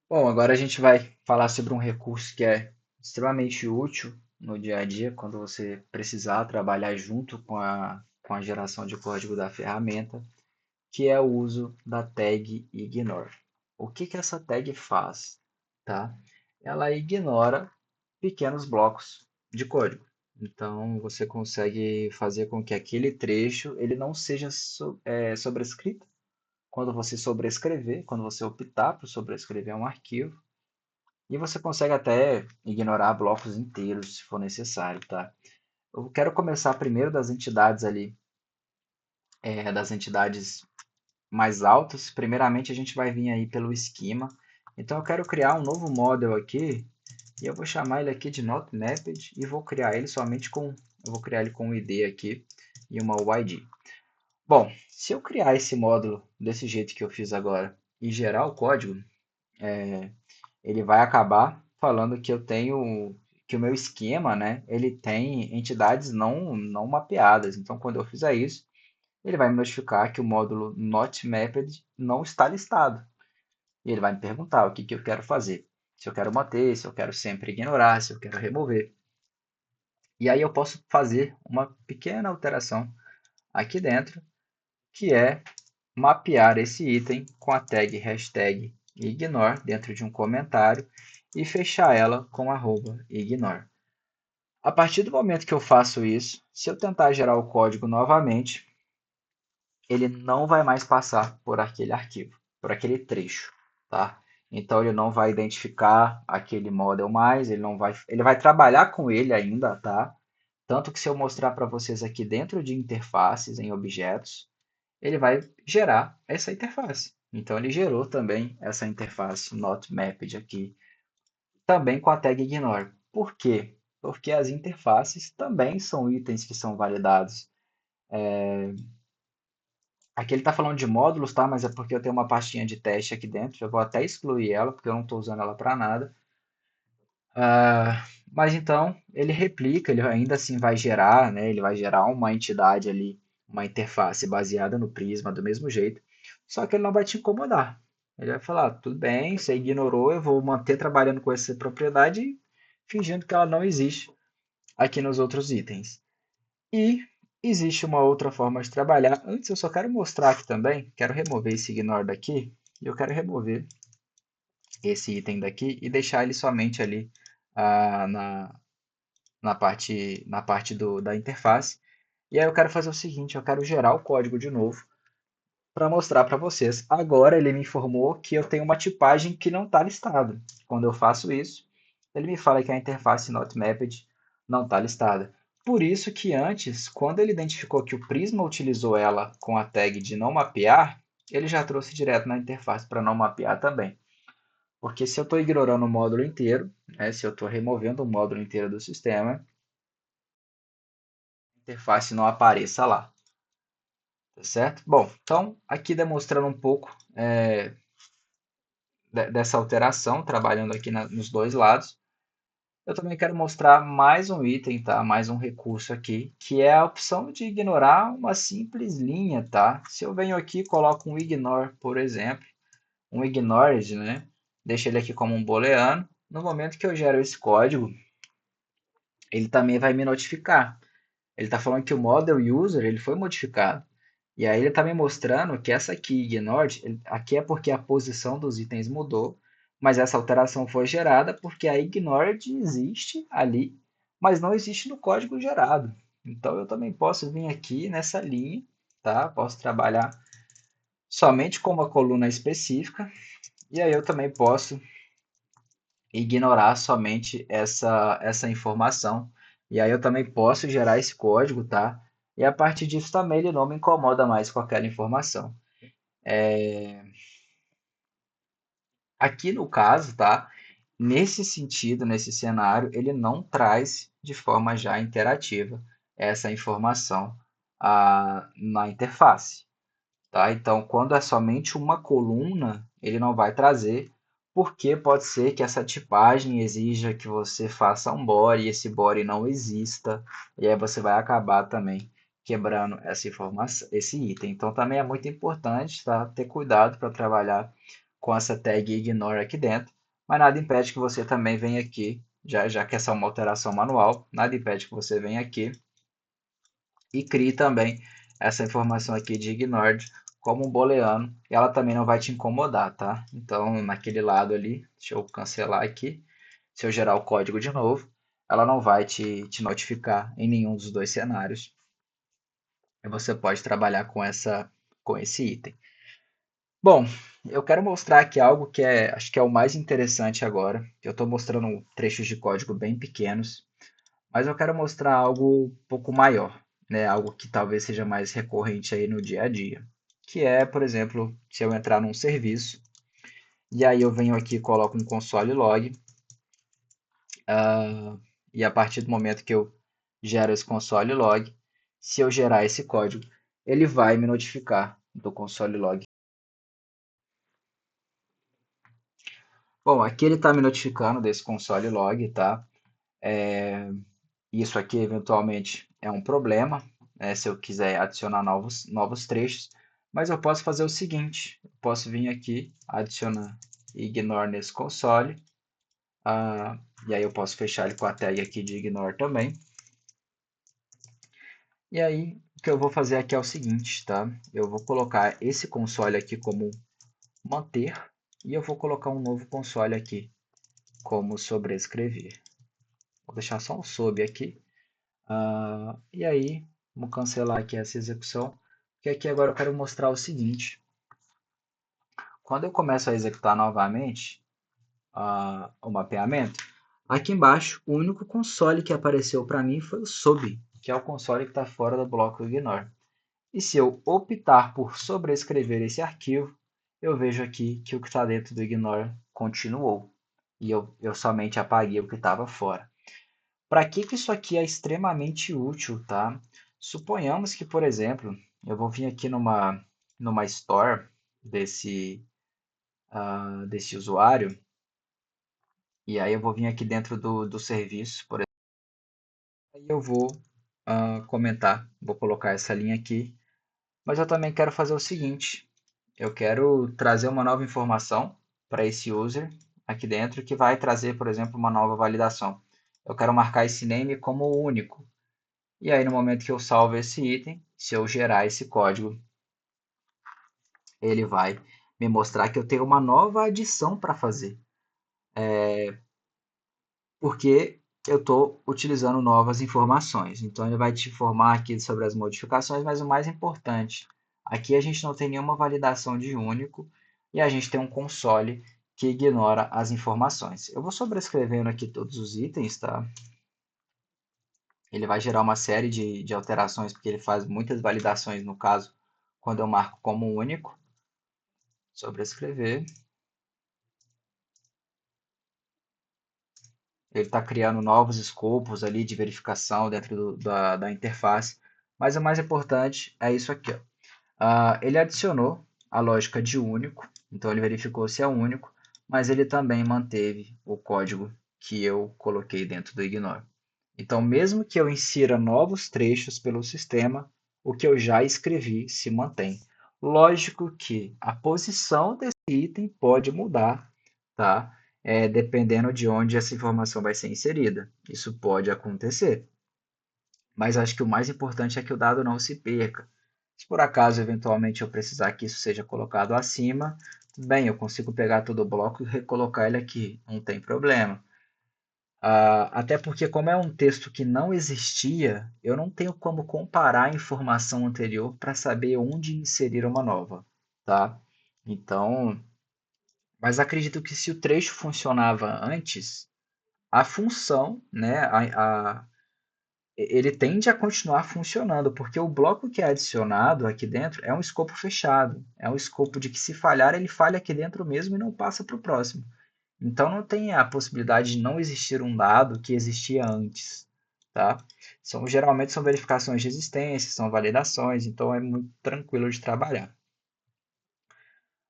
Bom, agora a gente vai falar sobre um recurso que é extremamente útil no dia a dia, quando você precisar trabalhar junto com a geração de código da ferramenta, que é o uso da tag ignore. O que que essa tag faz? Tá? Ela ignora pequenos blocos de código. Então, você consegue fazer com que aquele trecho ele não seja sobrescrito quando você sobrescrever, quando você optar por sobrescrever um arquivo. E você consegue até ignorar blocos inteiros se for necessário, tá? Eu quero começar primeiro das entidades ali, das entidades mais altas. Primeiramente, a gente vai vir aí pelo esquema. Então, eu quero criar um novo model aqui, e eu vou chamar ele aqui de NotMapped, e vou criar ele somente com, eu vou criar ele com um ID aqui e uma UID. Bom, se eu criar esse módulo desse jeito que eu fiz agora e gerar o código, ele vai acabar falando que eu tenho que o meu esquema, né, ele tem entidades não mapeadas. Então, quando eu fizer isso, ele vai me notificar que o módulo not mapped não está listado. E ele vai me perguntar o que que eu quero fazer. Se eu quero manter, se eu quero sempre ignorar, se eu quero remover. E aí eu posso fazer uma pequena alteração aqui dentro, que é mapear esse item com a tag hashtag ignore dentro de um comentário e fechar ela com @ignore. A partir do momento que eu faço isso, se eu tentar gerar o código novamente, ele não vai mais passar por aquele arquivo, por aquele trecho, tá? Então ele não vai identificar aquele model mais, ele vai trabalhar com ele ainda, tá? Tanto que se eu mostrar para vocês aqui dentro de interfaces em objetos, ele vai gerar essa interface. Então ele gerou também essa interface not mapped aqui, também com a tag ignore. Por quê? Porque as interfaces também são itens que são validados. Aqui ele está falando de módulos, tá? Mas é porque eu tenho uma pastinha de teste aqui dentro. Eu vou até excluir ela, porque eu não estou usando ela para nada. Mas então ele replica, ele ainda assim vai gerar, né? Ele vai gerar uma entidade ali, uma interface baseada no Prisma do mesmo jeito. Só que ele não vai te incomodar. Ele vai falar, tudo bem, você ignorou, eu vou manter trabalhando com essa propriedade, fingindo que ela não existe aqui nos outros itens. E existe uma outra forma de trabalhar. Antes eu só quero mostrar aqui também, quero remover esse ignore daqui, e eu quero remover esse item daqui e deixar ele somente ali ah, na parte da interface. E aí eu quero fazer o seguinte, eu quero gerar o código de novo para mostrar para vocês. Agora ele me informou que eu tenho uma tipagem que não está listada. Quando eu faço isso, ele me fala que a interface not mapped não está listada. Por isso que antes, quando ele identificou que o Prisma utilizou ela com a tag de não mapear, ele já trouxe direto na interface para não mapear também. Porque se eu estou ignorando o módulo inteiro, né, se eu estou removendo o módulo inteiro do sistema, a interface não apareça lá. Tá certo? Bom, então aqui demonstrando um pouco dessa alteração, trabalhando aqui nos dois lados. Eu também quero mostrar mais um item, tá? Mais um recurso aqui, que é a opção de ignorar uma simples linha, tá? Se eu venho aqui e coloco um ignore, por exemplo, um ignored, né? Deixo ele aqui como um booleano. No momento que eu gero esse código, ele também vai me notificar. Ele está falando que o model user ele foi modificado. E aí ele está me mostrando que essa aqui, ignored, aqui é porque a posição dos itens mudou, mas essa alteração foi gerada porque a ignored existe ali, mas não existe no código gerado. Então eu também posso vir aqui nessa linha, tá? Posso trabalhar somente com uma coluna específica, e aí eu também posso ignorar somente essa informação. E aí eu também posso gerar esse código, tá? E a partir disso também ele não me incomoda mais com aquela informação. Aqui no caso, tá? Nesse sentido, nesse cenário, ele não traz de forma já interativa essa informação na interface, tá? Então, quando é somente uma coluna, ele não vai trazer, porque pode ser que essa tipagem exija que você faça um body e esse body não exista, e aí você vai acabar também quebrando essa informação, esse item. Então, também é muito importante, tá? Ter cuidado para trabalhar com essa tag ignore aqui dentro. mas nada impede que você também venha aqui, já que essa é uma alteração manual, nada impede que você venha aqui e crie também essa informação aqui de ignored como um booleano, e ela também não vai te incomodar, tá? Então, naquele lado ali, deixa eu cancelar aqui, se eu gerar o código de novo, ela não vai te notificar em nenhum dos dois cenários, e você pode trabalhar com esse item. Bom, eu quero mostrar aqui algo que acho que é o mais interessante agora. Eu estou mostrando trechos de código bem pequenos, mas eu quero mostrar algo um pouco maior, né? Algo que talvez seja mais recorrente aí no dia a dia. Que é, por exemplo, se eu entrar num serviço, e aí eu venho aqui e coloco um console log, e a partir do momento que eu gero esse console log, se eu gerar esse código, ele vai me notificar do console log. Bom, aqui ele está me notificando desse console log, tá? Isso aqui eventualmente é um problema, né, se eu quiser adicionar novos trechos, mas eu posso fazer o seguinte, eu posso vir aqui, adicionar ignore nesse console, e aí eu posso fechar ele com a tag aqui de ignore também. E aí o que eu vou fazer aqui é o seguinte, tá? Eu vou colocar esse console aqui como manter, e eu vou colocar um novo console aqui como sobrescrever. Vou deixar só um sob aqui. E aí, vamos cancelar aqui essa execução, porque aqui agora eu quero mostrar o seguinte. Quando eu começo a executar novamente o mapeamento, aqui embaixo, o único console que apareceu para mim foi o sub, que é o console que está fora do bloco ignore. E se eu optar por sobrescrever esse arquivo, eu vejo aqui que o que está dentro do ignore continuou. E eu somente apaguei o que estava fora. Para que isso aqui é extremamente útil, tá? Suponhamos que, por exemplo, eu vou vir aqui numa store desse usuário, e aí eu vou vir aqui dentro do serviço, por exemplo, e eu vou comentar, vou colocar essa linha aqui, mas eu também quero fazer o seguinte, eu quero trazer uma nova informação para esse user aqui dentro, que vai trazer, por exemplo, uma nova validação. Eu quero marcar esse name como único. E aí, no momento que eu salvo esse item, se eu gerar esse código, ele vai me mostrar que eu tenho uma nova adição para fazer, porque eu estou utilizando novas informações. Então, ele vai te informar aqui sobre as modificações, mas o mais importante, aqui a gente não tem nenhuma validação de único e a gente tem um console que ignora as informações. Eu vou sobrescrevendo aqui todos os itens, tá? Ele vai gerar uma série de alterações, porque ele faz muitas validações, no caso, quando eu marco como único. Sobrescrever. Ele está criando novos escopos ali de verificação dentro da interface. Mas o mais importante é isso aqui. Ó. Ele adicionou a lógica de único, então ele verificou se é único, mas ele também manteve o código que eu coloquei dentro do ignore. Então, mesmo que eu insira novos trechos pelo sistema, o que eu já escrevi se mantém. Lógico que a posição desse item pode mudar, tá? Dependendo de onde essa informação vai ser inserida. Isso pode acontecer. Mas acho que o mais importante é que o dado não se perca. Se por acaso, eventualmente, eu precisar que isso seja colocado acima, tudo bem, eu consigo pegar todo o bloco e recolocar ele aqui, não tem problema. Até porque, como é um texto que não existia, eu não tenho como comparar a informação anterior para saber onde inserir uma nova, tá? Então, mas acredito que se o trecho funcionava antes, a função, né, ele tende a continuar funcionando, porque o bloco que é adicionado aqui dentro é um escopo fechado, é um escopo de que se falhar, ele falha aqui dentro mesmo e não passa para o próximo. Então não tem a possibilidade de não existir um dado que existia antes, tá? Geralmente são verificações de existência, são validações, então é muito tranquilo de trabalhar.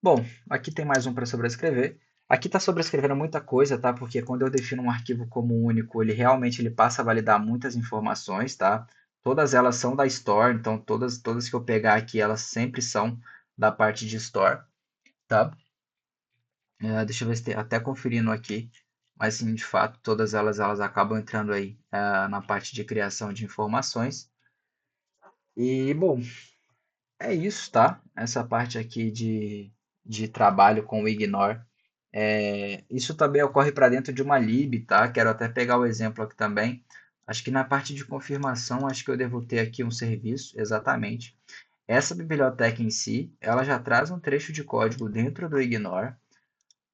Bom, aqui tem mais um para sobrescrever. Aqui está sobrescrevendo muita coisa, tá? Porque quando eu defino um arquivo como único, ele passa a validar muitas informações, tá? Todas elas são da Store, então todas que eu pegar aqui, elas sempre são da parte de Store, tá? Deixa eu ver se tem, até conferindo aqui, mas sim, de fato, todas elas acabam entrando aí na parte de criação de informações. E, bom, é isso, tá? Essa parte aqui de trabalho com o Ignore. Isso também ocorre para dentro de uma lib, tá? Quero até pegar o exemplo aqui também. Acho que na parte de confirmação, acho que eu devo ter aqui um serviço, exatamente. Essa biblioteca em si, ela já traz um trecho de código dentro do Ignore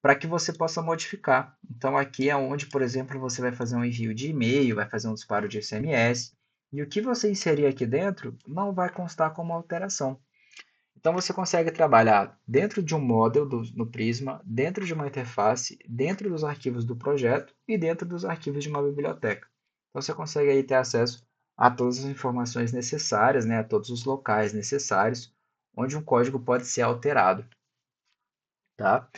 para que você possa modificar. Então aqui é onde, por exemplo, você vai fazer um envio de e-mail, vai fazer um disparo de SMS, e o que você inserir aqui dentro não vai constar como alteração. Então você consegue trabalhar dentro de um model no Prisma, dentro de uma interface, dentro dos arquivos do projeto e dentro dos arquivos de uma biblioteca. Então você consegue aí ter acesso a todas as informações necessárias, né, a todos os locais necessários onde um código pode ser alterado, tá?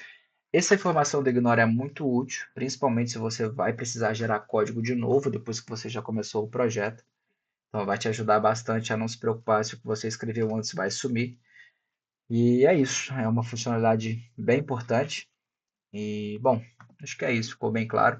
Essa informação do Ignore é muito útil, principalmente se você vai precisar gerar código de novo depois que você já começou o projeto. Então vai te ajudar bastante a não se preocupar se o que você escreveu antes vai sumir. E é isso, é uma funcionalidade bem importante. E, bom, acho que é isso, ficou bem claro.